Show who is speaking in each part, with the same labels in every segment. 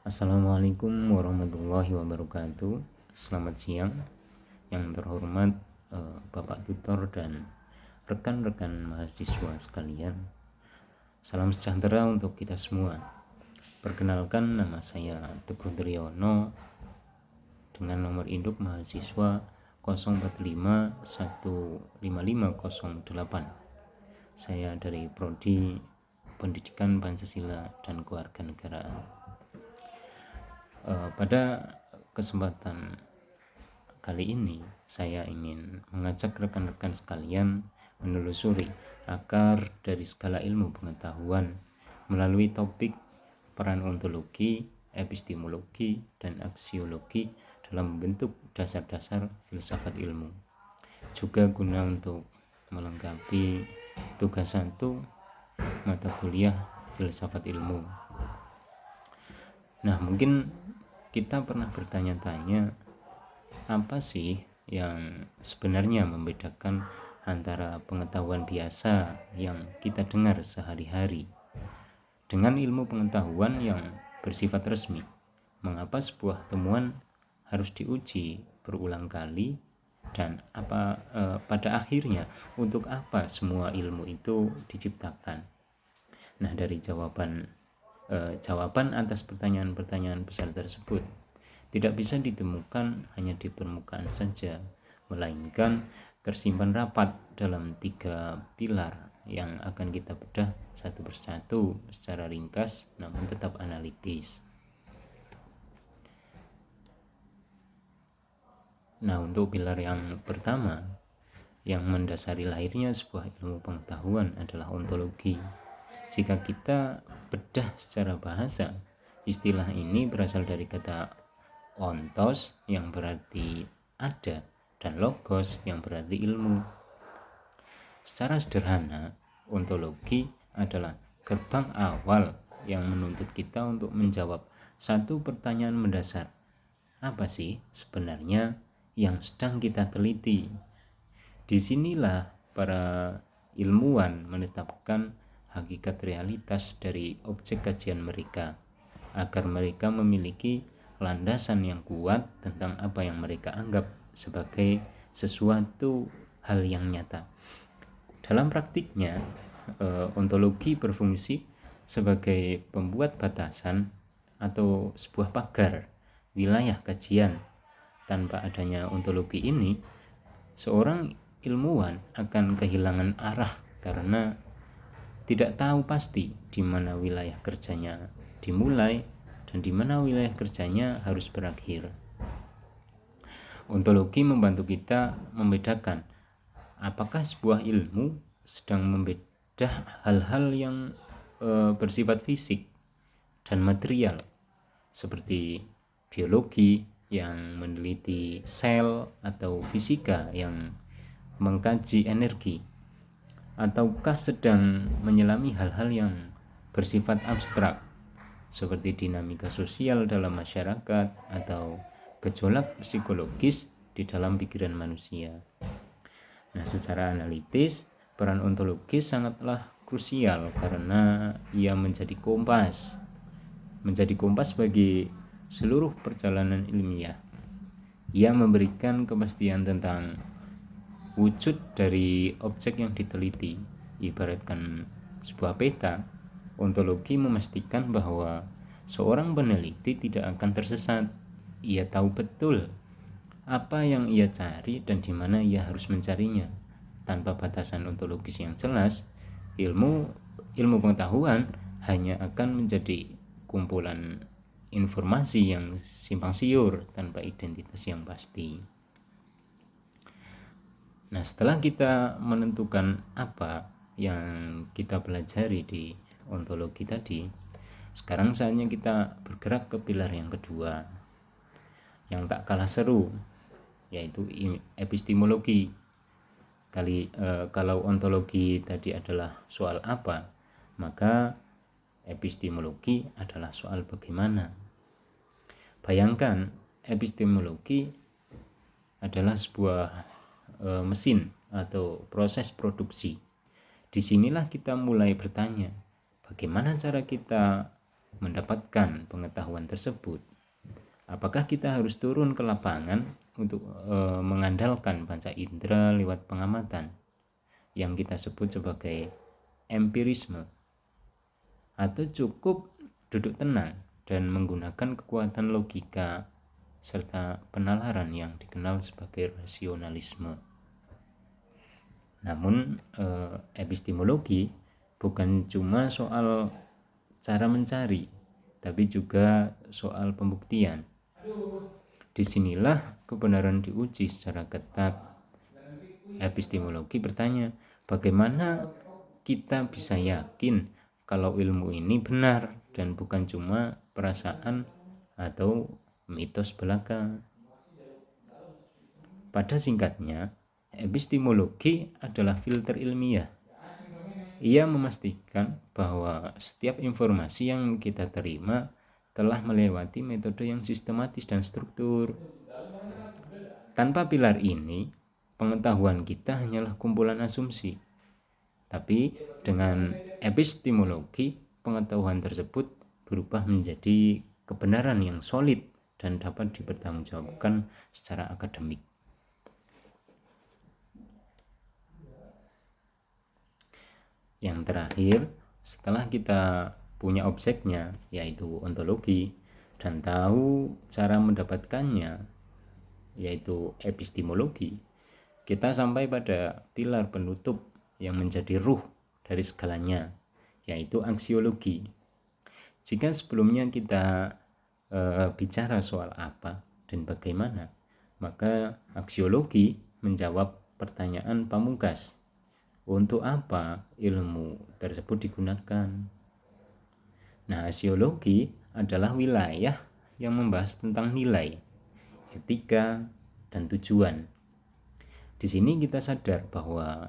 Speaker 1: Assalamualaikum warahmatullahi wabarakatuh. Selamat siang yang terhormat Bapak Tutor dan rekan-rekan mahasiswa sekalian. Salam sejahtera untuk kita semua. Perkenalkan, nama saya Teguh Triyono dengan nomor induk mahasiswa 045155008. Saya dari Prodi Pendidikan Pancasila dan Kewarganegaraan. Pada kesempatan kali ini saya ingin mengajak rekan-rekan sekalian menelusuri akar dari segala ilmu pengetahuan melalui topik peran ontologi, epistemologi, dan aksiologi dalam membentuk dasar-dasar filsafat ilmu. Juga guna untuk melengkapi tugas 1 mata kuliah filsafat ilmu. Nah, mungkin kita pernah bertanya-tanya, apa sih yang sebenarnya membedakan antara pengetahuan biasa yang kita dengar sehari-hari dengan ilmu pengetahuan yang bersifat resmi? Mengapa sebuah temuan harus diuji berulang kali, dan pada akhirnya untuk apa semua ilmu itu diciptakan? Nah, dari jawaban atas pertanyaan-pertanyaan besar tersebut tidak bisa ditemukan hanya di permukaan saja, melainkan tersimpan rapat dalam 3 pilar yang akan kita bedah satu persatu secara ringkas namun tetap analitis. Nah, untuk pilar yang pertama yang mendasari lahirnya sebuah ilmu pengetahuan adalah ontologi. Jika kita bedah secara bahasa, istilah ini berasal dari kata ontos yang berarti ada dan logos yang berarti ilmu. Secara sederhana, ontologi adalah gerbang awal yang menuntut kita untuk menjawab satu pertanyaan mendasar. Apa sih sebenarnya yang sedang kita teliti? Disinilah para ilmuwan menetapkan hakikat realitas dari objek kajian mereka, agar mereka memiliki landasan yang kuat tentang apa yang mereka anggap sebagai sesuatu hal yang nyata. Dalam praktiknya, ontologi berfungsi sebagai pembuat batasan atau sebuah pagar wilayah kajian. Tanpa adanya ontologi ini, seorang ilmuwan akan kehilangan arah karena tidak tahu pasti di mana wilayah kerjanya dimulai dan di mana wilayah kerjanya harus berakhir. Ontologi membantu kita membedakan apakah sebuah ilmu sedang membedah hal-hal yang bersifat fisik dan material, seperti biologi yang meneliti sel atau fisika yang mengkaji energi, ataukah sedang menyelami hal-hal yang bersifat abstrak seperti dinamika sosial dalam masyarakat atau gejolak psikologis di dalam pikiran manusia. Nah, secara analitis, peran ontologi sangatlah krusial karena ia menjadi kompas bagi seluruh perjalanan ilmiah. Ia memberikan kepastian tentang wujud dari objek yang diteliti. Ibaratkan sebuah peta, ontologi memastikan bahwa seorang peneliti tidak akan tersesat. Ia tahu betul apa yang ia cari dan di mana ia harus mencarinya. Tanpa batasan ontologis yang jelas, ilmu pengetahuan hanya akan menjadi kumpulan informasi yang simpang siur tanpa identitas yang pasti. Nah, setelah kita menentukan apa yang kita pelajari di ontologi tadi, sekarang saatnya kita bergerak ke pilar yang kedua yang tak kalah seru, yaitu epistemologi. Kalau ontologi tadi adalah soal apa, maka epistemologi adalah soal bagaimana. Bayangkan, epistemologi adalah sebuah mesin atau proses produksi. Disinilah kita mulai bertanya, bagaimana cara kita mendapatkan pengetahuan tersebut. Apakah kita harus turun ke lapangan untuk mengandalkan panca indera lewat pengamatan yang kita sebut sebagai empirisme, atau cukup duduk tenang dan menggunakan kekuatan logika serta penalaran yang dikenal sebagai rasionalisme? Namun epistemologi bukan cuma soal cara mencari, tapi juga soal pembuktian. Disinilah kebenaran diuji secara ketat. Epistemologi bertanya, bagaimana kita bisa yakin kalau ilmu ini benar dan bukan cuma perasaan atau mitos belaka? Pada singkatnya, epistemologi adalah filter ilmiah. Ia memastikan bahwa setiap informasi yang kita terima telah melewati metode yang sistematis dan struktur. Tanpa pilar ini, pengetahuan kita hanyalah kumpulan asumsi. Tapi dengan epistemologi, pengetahuan tersebut berubah menjadi kebenaran yang solid dan dapat dipertanggungjawabkan secara akademik. Yang terakhir, setelah kita punya objeknya, yaitu ontologi, dan tahu cara mendapatkannya, yaitu epistemologi, kita sampai pada pilar penutup yang menjadi ruh dari segalanya, yaitu aksiologi. Jika sebelumnya kita bicara soal apa dan bagaimana, maka aksiologi menjawab pertanyaan pamungkas. Untuk apa ilmu tersebut digunakan? Nah, aksiologi adalah wilayah yang membahas tentang nilai, etika, dan tujuan. Di sini kita sadar bahwa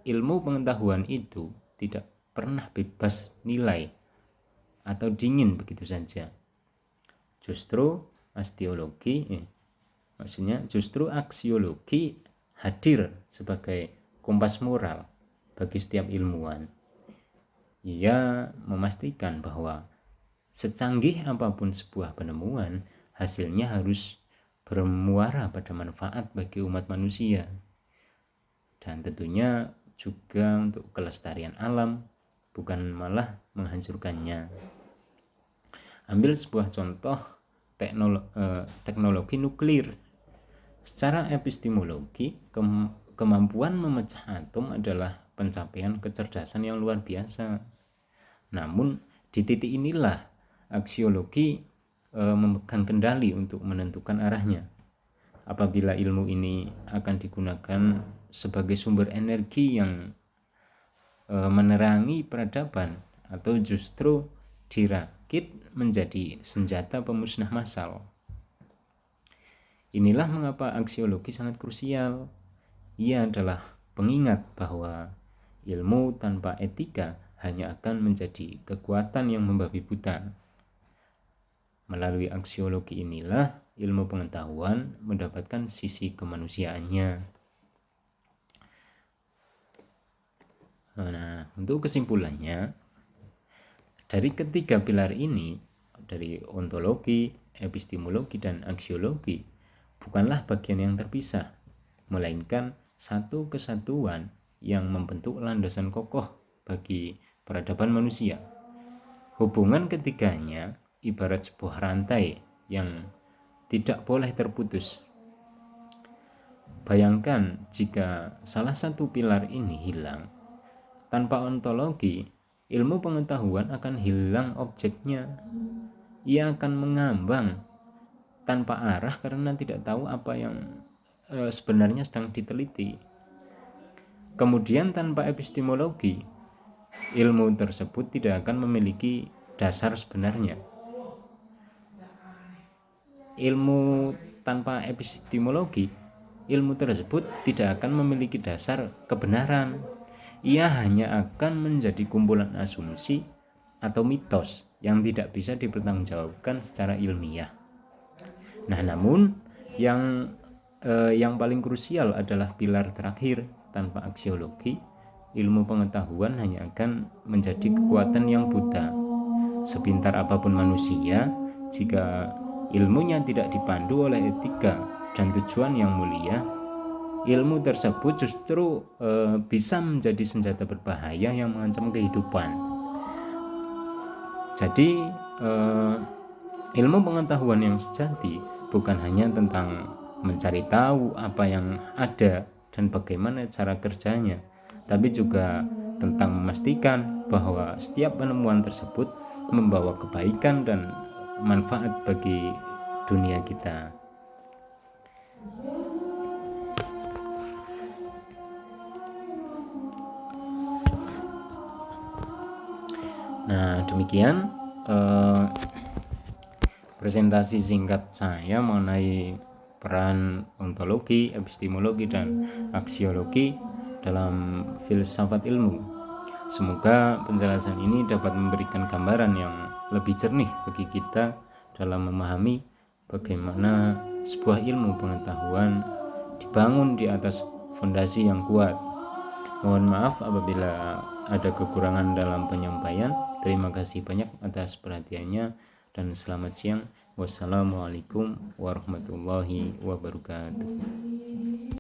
Speaker 1: ilmu pengetahuan itu tidak pernah bebas nilai atau dingin begitu saja. Justru aksiologi hadir sebagai kompas moral bagi setiap ilmuwan. Ia memastikan bahwa secanggih apapun sebuah penemuan, hasilnya harus bermuara pada manfaat bagi umat manusia, dan tentunya juga untuk kelestarian alam, bukan malah menghancurkannya. Ambil sebuah contoh teknologi nuklir. Secara epistemologi, kemampuan memecah atom adalah pencapaian kecerdasan yang luar biasa. Namun di titik inilah aksiologi memegang kendali untuk menentukan arahnya. Apabila ilmu ini akan digunakan sebagai sumber energi yang menerangi peradaban, atau justru dirakit menjadi senjata pemusnah massal. Inilah mengapa aksiologi sangat krusial. Ia adalah pengingat bahwa ilmu tanpa etika hanya akan menjadi kekuatan yang membabi buta. Melalui aksiologi inilah ilmu pengetahuan mendapatkan sisi kemanusiaannya. Nah, untuk kesimpulannya, dari ketiga pilar ini, dari ontologi, epistemologi, dan aksiologi, bukanlah bagian yang terpisah, melainkan satu kesatuan yang membentuk landasan kokoh bagi peradaban manusia. Hubungan ketiganya ibarat sebuah rantai yang tidak boleh terputus. Bayangkan jika salah satu pilar ini hilang, tanpa ontologi, ilmu pengetahuan akan hilang objeknya. Ia akan mengambang tanpa arah karena tidak tahu apa yang sebenarnya sedang diteliti. Kemudian tanpa epistemologi, ilmu tersebut tidak akan memiliki dasar sebenarnya. Ilmu tanpa epistemologi, ilmu tersebut tidak akan memiliki dasar kebenaran. Ia hanya akan menjadi kumpulan asumsi atau mitos yang tidak bisa dipertanggungjawabkan secara ilmiah. Nah, namun yang paling krusial adalah pilar terakhir. Tanpa aksiologi, ilmu pengetahuan hanya akan menjadi kekuatan yang buta. Sepintar apapun manusia, Jika ilmunya tidak dipandu oleh etika dan tujuan yang mulia, ilmu tersebut justru bisa menjadi senjata berbahaya yang mengancam kehidupan. Jadi ilmu pengetahuan yang sejati bukan hanya tentang mencari tahu apa yang ada dan bagaimana cara kerjanya, tapi juga tentang memastikan bahwa setiap penemuan tersebut membawa kebaikan dan manfaat bagi dunia kita. Nah, demikian presentasi singkat saya mengenai peran ontologi, epistemologi, dan aksiologi dalam filsafat ilmu. Semoga penjelasan ini dapat memberikan gambaran yang lebih jernih bagi kita dalam memahami bagaimana sebuah ilmu pengetahuan dibangun di atas fondasi yang kuat. Mohon maaf apabila ada kekurangan dalam penyampaian. Terima kasih banyak atas perhatiannya dan selamat siang. Wassalamualaikum warahmatullahi wabarakatuh.